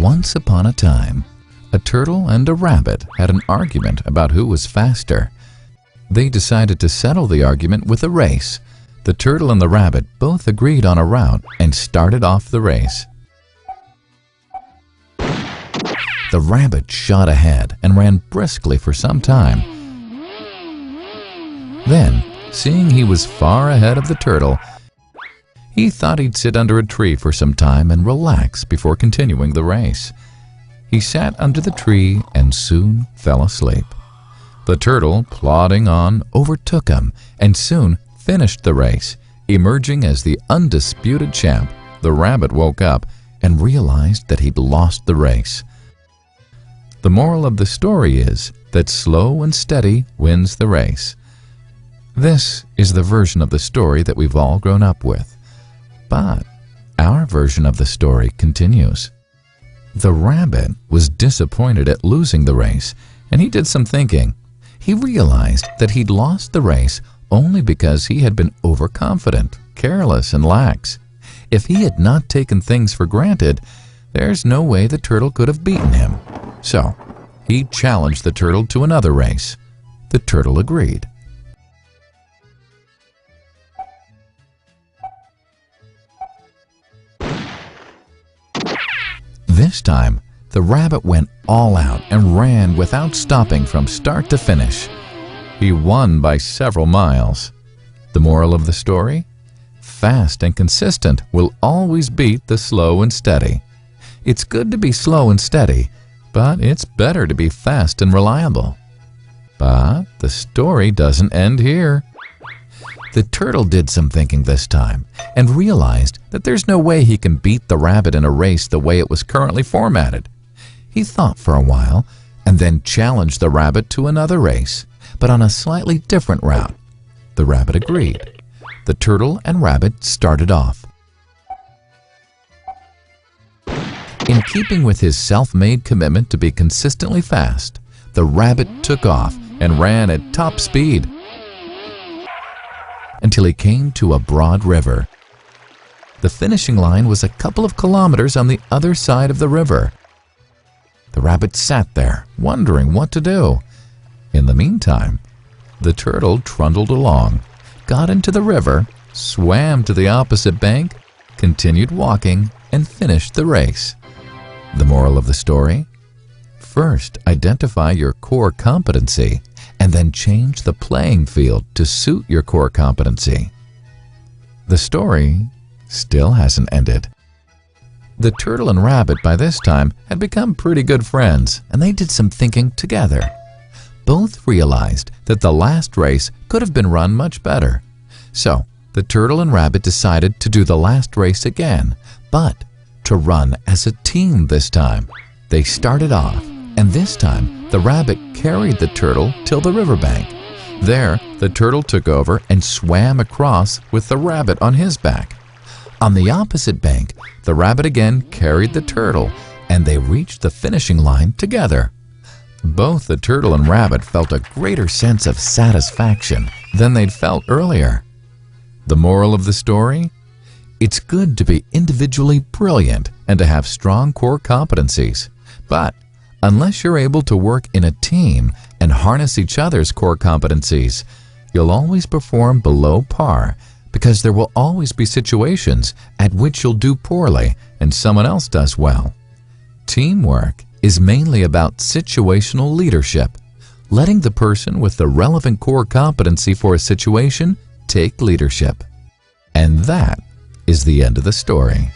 Once upon a time, a turtle and a rabbit had an argument about who was faster. They decided to settle the argument with a race. The turtle and the rabbit both agreed on a route and started off the race. The rabbit shot ahead and ran briskly for some time. Then, seeing he was far ahead of the turtle, he thought he'd sit under a tree for some time and relax before continuing the race. He sat under the tree and soon fell asleep. The turtle, plodding on, overtook him and soon finished the race, emerging as the undisputed champ. The rabbit woke up and realized that he'd lost the race. The moral of the story is that slow and steady wins the race. This is the version of the story that we've all grown up with. But our version of the story continues. The rabbit was disappointed at losing the race, and he did some thinking. He realized that he'd lost the race only because he had been overconfident, careless, and lax. If he had not taken things for granted, there's no way the turtle could have beaten him. So, he challenged the turtle to another race. The turtle agreed. This time, the rabbit went all out and ran without stopping from start to finish. He won by several miles. The moral of the story? Fast and consistent will always beat the slow and steady. It's good to be slow and steady, but it's better to be fast and reliable. But the story doesn't end here. The turtle did some thinking this time and realized that there's no way he can beat the rabbit in a race the way it was currently formatted. He thought for a while and then challenged the rabbit to another race, but on a slightly different route. The rabbit agreed. The turtle and rabbit started off. In keeping with his self-made commitment to be consistently fast, the rabbit took off and ran at top speed until he came to a broad river. The finishing line was a couple of kilometers on the other side of the river. The rabbit sat there, wondering what to do. In the meantime, the turtle trundled along, got into the river, swam to the opposite bank, continued walking, and finished the race. The moral of the story? First, identify your core competency, and then change the playing field to suit your core competency. The story still hasn't ended. The turtle and rabbit by this time had become pretty good friends, and they did some thinking together. Both realized that the last race could have been run much better. So, the turtle and rabbit decided to do the last race again, but to run as a team this time. They started off, and this time the rabbit carried the turtle till the riverbank. There, the turtle took over and swam across with the rabbit on his back. On the opposite bank, the rabbit again carried the turtle, and they reached the finishing line together. Both the turtle and rabbit felt a greater sense of satisfaction than they'd felt earlier. The moral of the story? It's good to be individually brilliant and to have strong core competencies, but unless you're able to work in a team and harness each other's core competencies, you'll always perform below par, because there will always be situations at which you'll do poorly and someone else does well. Teamwork is mainly about situational leadership, letting the person with the relevant core competency for a situation take leadership. And that is the end of the story.